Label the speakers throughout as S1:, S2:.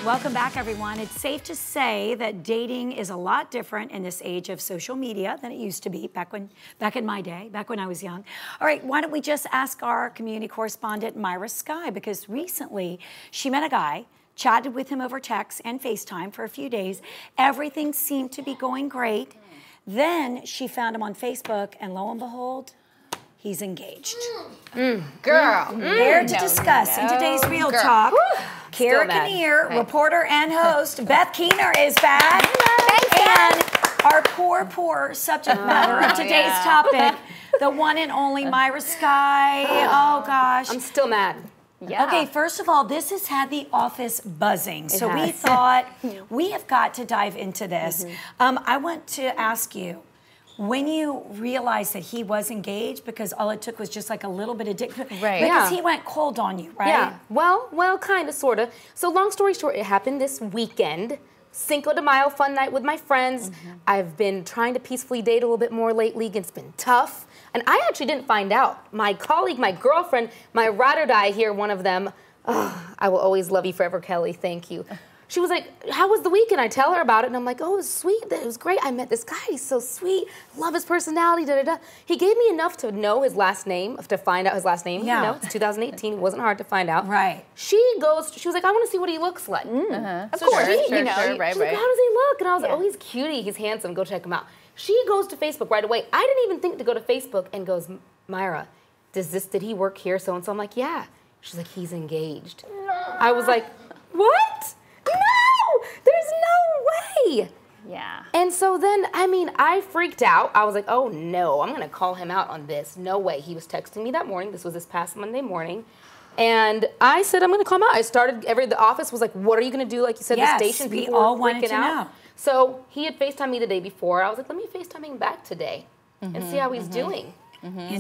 S1: Welcome back, everyone. It's safe to say that dating is a lot different in this age of social media than it used to be back in my day, back when I was young. All right, why don't we just ask our community correspondent, Myra Skye, because recently she met a guy, chatted with him over text and FaceTime for a few days. Everything seemed to be going great. Then she found him on Facebook, and lo and behold, he's engaged.
S2: Girl.
S1: Here to discuss in today's Real Talk, Kara Kinnear, reporter and host. Beth Keener is back. And our poor subject matter of today's topic, the one and only Myra Skye. Oh, gosh.
S2: I'm still mad.
S3: Yeah.
S1: Okay, first of all, this has had the office buzzing. So we thought we have got to dive into this. I want to ask you, when you realized that he was engaged, because all it took was just like a little bit of dick, because he went cold on you, right?
S2: Yeah, well, kind of, sort of. So long story short, it happened this weekend. Cinco de Mayo, fun night with my friends. I've been trying to peacefully date a little bit more lately. It's been tough. And I actually didn't find out. My colleague, my girlfriend, my ride or die here, one of them, I will always love you forever, Kelly, thank you. She was like, how was the weekend? I tell her about it, and I'm like, oh, it was sweet. It was great. I met this guy. He's so sweet. Love his personality, da-da-da. He gave me enough to know his last name, to find out his last name.
S1: Yeah.
S2: You know, it's 2018. It wasn't hard to find out.
S1: Right.
S2: She was like, I want to see what he looks like.
S3: Of
S2: So
S3: course,
S2: she,
S3: sure,
S2: you know,
S3: right,
S2: she's like,
S3: right.
S2: how does he look? And I was like, oh, he's cutie. He's handsome. Go check him out. She goes to Facebook right away. I didn't even think to go to Facebook and goes, Myra, did he work here? So-and-so. I'm like, yeah. She's like, he's engaged. No. I was like, what? No, there's no way.
S3: Yeah.
S2: And so then, I mean, I freaked out. I was like, oh no, I'm gonna call him out on this. No way. He was texting me that morning. This was this past Monday morning. And I said, I'm gonna call him out. I started, the office was like, what are you gonna do? Like you said,
S1: Yes,
S2: the station,
S1: we
S2: people
S1: all
S2: were
S1: wanted
S2: freaking
S1: to
S2: out.
S1: know.
S2: So he had FaceTimed me the day before. I was like, let me FaceTime him back today and see how he's doing.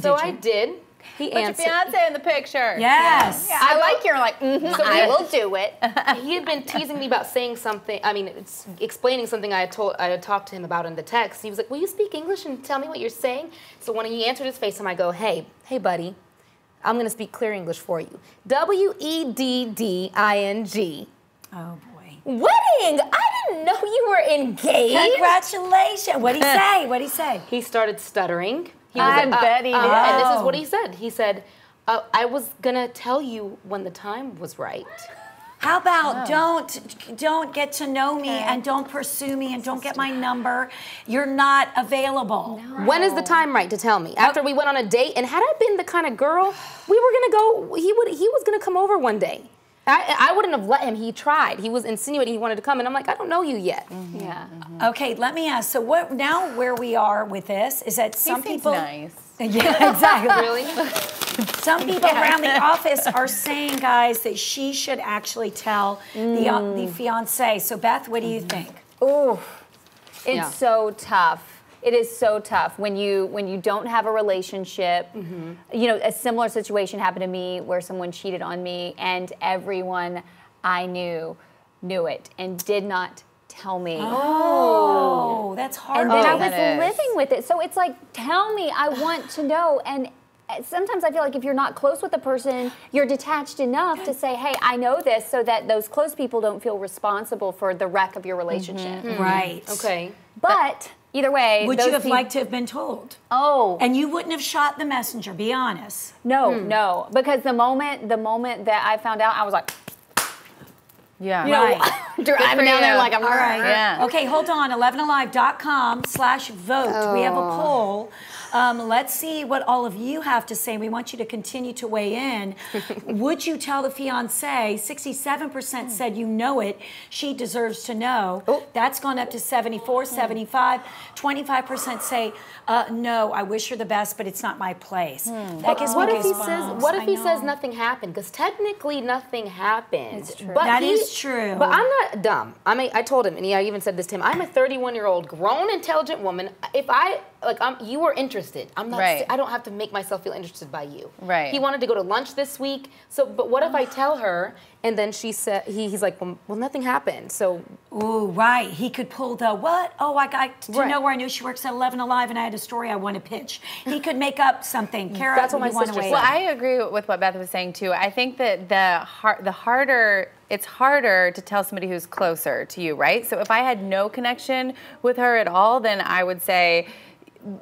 S2: So I did. He
S3: Put your
S2: answered.
S3: fiance in the picture.
S1: Yes.
S3: Yeah, I like you're like, I will do it.
S2: He had been teasing me about saying something. I mean, explaining something I had talked to him about in the text. He was like, "Will you speak English and tell me what you're saying?" So when he answered his FaceTime, I go, "Hey, buddy, I'm gonna speak clear English for you. WEDDING.
S1: Oh, boy.
S3: Wedding! I didn't know you were engaged.
S1: Congratulations. What'd he say? What'd he say?
S2: He started stuttering. He was
S3: I
S2: like,
S3: bet he did.
S2: And this is what he said. He said, I was gonna tell you when the time was right.
S1: How about don't get to know me and don't pursue me and don't get my number. You're not available.
S3: No.
S2: When is the time right to tell me? After we went on a date, and had I been the kind of girl, we were gonna go, he was gonna come over one day. I wouldn't have let him. He tried. He was insinuating he wanted to come, and I'm like, I don't know you yet.
S3: Yeah.
S1: Okay, let me ask. So what now? Where we are with this is that some
S3: He seems
S1: people.
S3: nice.
S1: Yeah, exactly.
S2: Really?
S1: Some people around the office are saying, guys, that she should actually tell the fiance. So Beth, what do you think?
S3: Ooh, it's so tough. It is so tough when you don't have a relationship. You know, a similar situation happened to me where someone cheated on me, and everyone I knew it and did not tell me.
S1: Oh, that's hard.
S3: And then I was
S4: that is.
S3: living with it. So it's like, tell me, I want to know. And sometimes I feel like if you're not close with a person, you're detached enough to say, hey, I know this, so that those close people don't feel responsible for the wreck of your relationship.
S1: Right.
S2: Okay.
S3: But either way,
S1: Would
S3: those
S1: you have
S3: people-
S1: liked to have been told?
S3: Oh.
S1: And you wouldn't have shot the messenger, be honest.
S3: No, because the moment that I found out, I was like,
S4: Yeah.
S3: you know,
S1: Right.
S3: driving down there like I'm
S1: All right.
S4: Yeah.
S1: Okay, hold on. 11alive.com/vote. We have a poll. Let's see what all of you have to say. We want you to continue to weigh in. Would you tell the fiance? 67% said you know it. She deserves to know. That's gone up to 74, 75. 25% say, no, I wish her the best, but it's not my place. That gives
S2: What
S1: me
S2: if he
S1: goosebumps.
S2: says? What if
S1: I
S2: he says
S1: know.
S2: nothing happened? Because technically nothing happened.
S3: It's true.
S2: But
S1: That is true.
S2: But I'm not dumb. I told him, and I even said this to him. I'm a 31-year-old grown, intelligent woman. If I like you were interested. I'm not.
S4: Right.
S2: I don't have to make myself feel interested by you.
S4: Right.
S2: He wanted to go to lunch this week. So, but what if I tell her and then she said he's like, well, nothing happened. So.
S1: Ooh, right. He could pull the what? Oh, I got to
S2: Right.
S1: know where I knew she works at 11 Alive, and I had a story I want to pitch. He could make up something. Kara,
S2: That's what my
S1: you wanna
S2: sister
S1: weigh
S2: said.
S1: in?
S4: Well, I agree with what Beth was saying too. I think that it's harder to tell somebody who's closer to you, right? So if I had no connection with her at all, then I would say,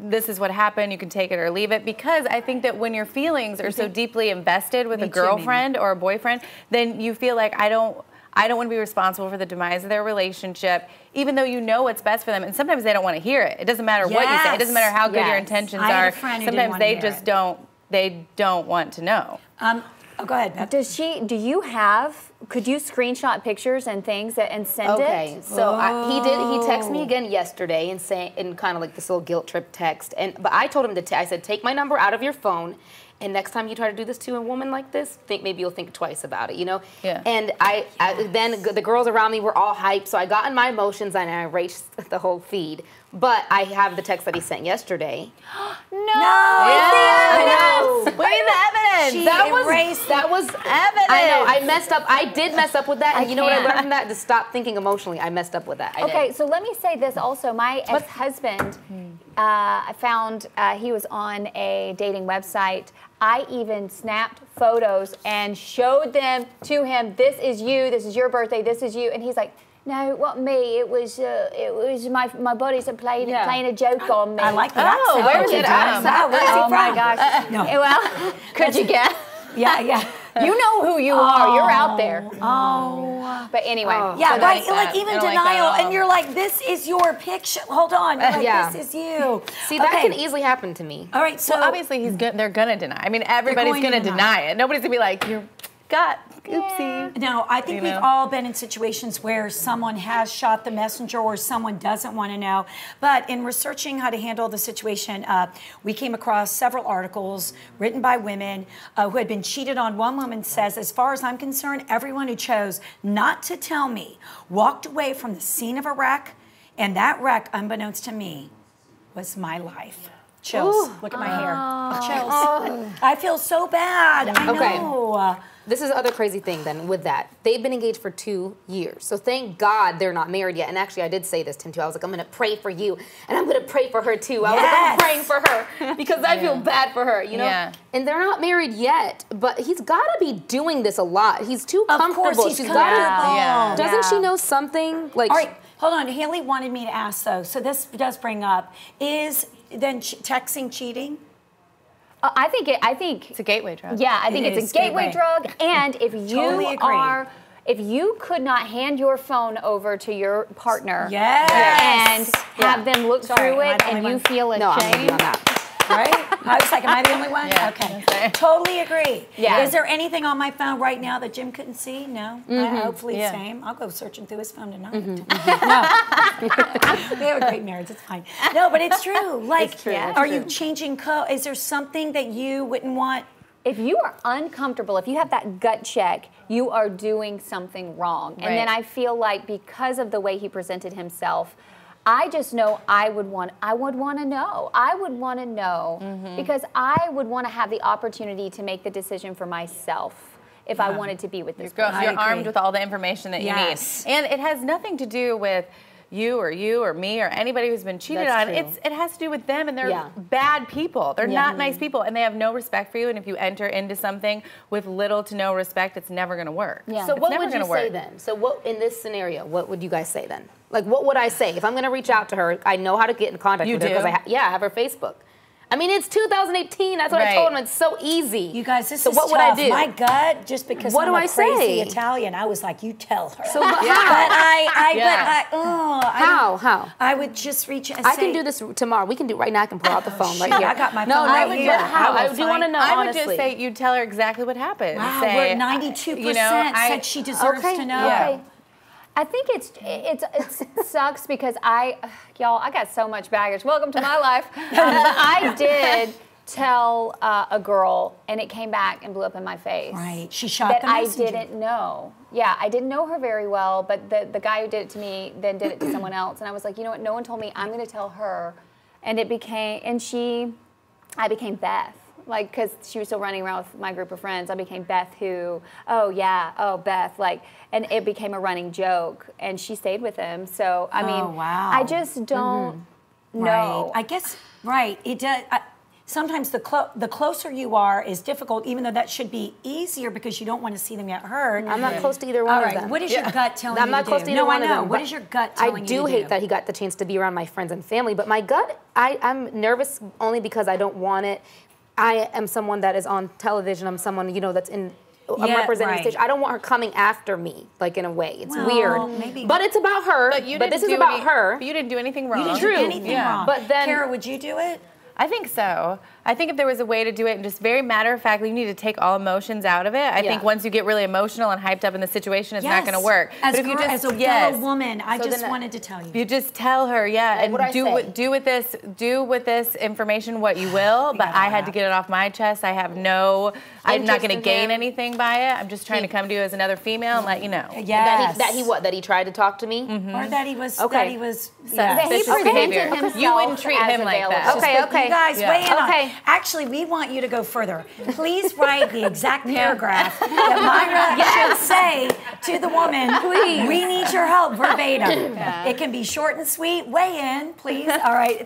S4: this is what happened, you can take it or leave it, because I think that when your feelings are so deeply invested with
S1: Me
S4: a
S1: too,
S4: girlfriend or a boyfriend, then you feel like I don't want to be responsible for the demise of their relationship, even though you know what's best for them. And sometimes they don't want to hear it. It doesn't matter what you say. It doesn't matter how good your
S3: Yes.
S4: intentions
S1: I had
S4: are.
S1: a friend who didn't
S4: Sometimes
S1: wanna
S4: they
S1: hear
S4: just
S1: it.
S4: don't want to know.
S1: Oh, go ahead, Beth.
S3: Do you have, could you screenshot pictures and things and send
S2: Okay,
S3: it?
S2: so he texted me again yesterday and kind of like this little guilt trip text, but I told him I said, take my number out of your phone, and next time you try to do this to a woman like this, maybe you'll think twice about it, you know?
S4: Yeah.
S2: And then the girls around me were all hyped, so I got in my emotions and I erased the whole feed. But I have the text that he sent yesterday.
S4: Where's the evidence?
S1: She
S4: That
S2: That was
S4: evidence.
S2: I know, I messed up. I did mess up with that. And you know what I learned from that? To stop thinking emotionally. I messed up with that.
S3: Okay, so let me say this also. My ex-husband, I found he was on a dating website. I even snapped photos and showed them to him. This is you. This is your birthday. This is you. And he's like, no, what me? It was my buddies that playing a joke on me.
S1: I like the accent.
S4: Oh, where was
S1: Did
S4: it
S1: you?
S4: from?
S1: Where is he
S3: Oh my
S1: from?
S3: gosh.
S1: No.
S3: Well, could you guess?
S1: Yeah.
S3: You know who you are. You're out there.
S1: Oh.
S3: But anyway.
S1: Yeah,
S4: I
S1: right.
S4: like
S1: Like
S4: that.
S1: even
S4: I don't like that
S1: denial,
S4: at all.
S1: and you're like, "This is your picture." Hold on, you're like,
S2: Yeah.
S1: "This is you."
S2: See, that
S1: Okay.
S2: can easily happen to me.
S1: All right, so
S4: Well, obviously they're gonna deny. I mean, everybody's
S1: going to
S4: gonna
S1: deny.
S4: deny it. Nobody's gonna be like, you got oopsie.
S1: now I think
S4: You
S1: we've
S4: know?
S1: all been in situations where someone has shot the messenger or someone doesn't want to know. But in researching how to handle the situation, we came across several articles written by women who had been cheated on. One woman says, "As far as I'm concerned, everyone who chose not to tell me walked away from the scene of a wreck, and that wreck, unbeknownst to me, was my life." Chills. Look at my hair. Chills. I feel so bad. I
S2: Okay.
S1: know.
S2: This is the other crazy thing then with that. They've been engaged for 2 years. So thank God they're not married yet. And actually I did say this to him too. I was like, I'm gonna pray for you and I'm gonna pray for her too. I was like, I'm
S1: Yes.
S2: praying for her because I feel bad for her, you know?
S4: Yeah.
S2: And they're not married yet, but he's gotta be doing this a lot. He's too
S1: Of
S2: comfortable.
S1: course, he's
S2: She's
S1: comfortable.
S2: gotta,
S4: Yeah.
S2: doesn't she know something? Like
S1: All right, hold on. Haley wanted me to ask though, so this does bring up, is then texting cheating?
S3: I think
S4: It's a gateway drug.
S3: Yeah, I think
S1: It
S3: it's
S1: is
S3: a gateway
S1: gateway.
S3: drug. And if you
S1: Totally agree.
S3: if you could not hand your phone over to your partner
S1: Yes.
S3: and have them look
S1: Sorry,
S3: through
S1: am I
S3: it
S1: the
S3: and
S1: only
S3: you
S1: one?
S3: feel
S2: no, I'm with you
S3: ashamed,
S2: on that.
S1: Right? I was like, am I the only one?
S4: Yeah,
S1: Okay.
S4: that's right.
S1: Totally agree.
S3: Yeah.
S1: Is there anything on my phone right now that Jim couldn't see? No. Hopefully
S4: Yeah.
S1: same. I'll go searching through his phone tonight. No. We have a great marriage. It's fine. No, but it's true. Like,
S2: true. Yeah, it's
S1: are
S2: true.
S1: you changing code? Is there something that you wouldn't want?
S3: if you are uncomfortable, if you have that gut check, you are doing something wrong. And then
S4: Right.
S3: I feel like because of the way he presented himself, I just know I would want to know. I would want to know because I would want to have the opportunity to make the decision for myself if I wanted to be with this person.
S1: I
S4: You're
S1: agree.
S4: armed with all the information that
S1: Yes.
S4: you need. And it has nothing to do with you or me or anybody who's been cheated
S2: That's
S4: on.
S2: true.
S4: It has to do with them, and they're
S2: Yeah.
S4: bad people. They're
S2: Yeah.
S4: not nice people, and they have no respect for you. And if you enter into something with little to no respect, it's never going to work.
S3: Yeah.
S2: So
S4: It's
S2: what
S4: never
S2: would you
S4: gonna
S2: say
S4: work.
S2: then? So what in this scenario, what would you guys say then? Like what would I say? If I'm going to reach out to her, I know how to get in contact
S4: You
S2: with her
S4: do?
S2: because I have her Facebook. I mean, it's 2018. That's what I
S4: Right.
S2: told him. It's so easy.
S1: You guys, this
S2: so
S1: is
S2: what
S1: tough.
S2: would I do?
S1: My gut, just because
S2: What
S1: I'm
S2: do
S1: a
S2: I
S1: crazy
S2: say?
S1: Italian, I was like, you tell her.
S2: So, but
S1: But
S2: How?
S1: I would just reach and
S2: I
S1: say,
S2: can do this tomorrow. We can do it right now. I can pull out the phone right
S1: shit,
S2: here.
S1: I got my
S2: no,
S1: phone
S2: no,
S1: right
S2: but
S1: here.
S2: how?
S1: I
S2: I
S1: will
S2: do want to
S1: find-
S2: know,
S4: I would
S2: honestly.
S4: just say you tell her exactly what happened.
S1: wow,
S4: Say,
S1: we're 92% said she deserves
S2: okay,
S1: to know.
S4: yeah.
S3: Okay. I think it sucks because y'all, I got so much baggage. Welcome to my life. But I did tell a girl, and it came back and blew up in my face.
S1: Right, she shot
S3: that
S1: the
S3: I
S1: messenger.
S3: didn't know. Yeah, I didn't know her very well, but the guy who did it to me then did it to someone else, and I was like, you know what? No one told me. I'm going to tell her. and it became, I became Beth. Like, because she was still running around with my group of friends, I became Beth who, oh yeah, oh Beth, like, and it became a running joke, and she stayed with him. So, I mean,
S1: wow.
S3: I just don't know.
S1: Right. I guess, right, it does. Sometimes the closer you are is difficult, even though that should be easier because you don't want to see them get hurt.
S2: I'm not close to either one
S1: All
S2: of
S1: right,
S2: them.
S1: what is your gut telling you
S2: I'm not
S1: to
S2: close
S1: do?
S2: to either one of them.
S1: What is your gut telling you to do?
S2: I do hate that he got the chance to be around my friends and family, but my gut, I'm nervous only because I don't want it. I am someone that is on television. I'm someone, you know, that's in. I'm representing the stage. I don't want her coming after me, like in a way. It's weird.
S1: Maybe.
S2: But it's about her. But this is about her.
S4: But you didn't do anything wrong.
S1: You didn't do anything wrong.
S2: But then,
S1: Kara, would you do it?
S4: I think so. I think if there was a way to do it and just very matter-of-factly, you need to take all emotions out of it. I think once you get really emotional and hyped up in the situation, it's not going to work.
S1: As,
S4: but if you just,
S1: as a fellow woman, I just wanted to tell you.
S4: You just tell her, and do with this information what you will, but I had to get it off my chest. I'm not going to gain anything by it. I'm just trying to come to you as another female and let you know.
S1: Yes.
S2: That he tried to talk to me?
S1: Or that he was,
S3: that he presented himself.
S4: You wouldn't treat him like that.
S2: Okay.
S1: You guys, weigh in on.
S2: Okay.
S1: Actually, we want you to go further. Please write the exact paragraph that Myra should say to the woman. Please. We need your help verbatim. It can be short and sweet. Weigh in, please. All right.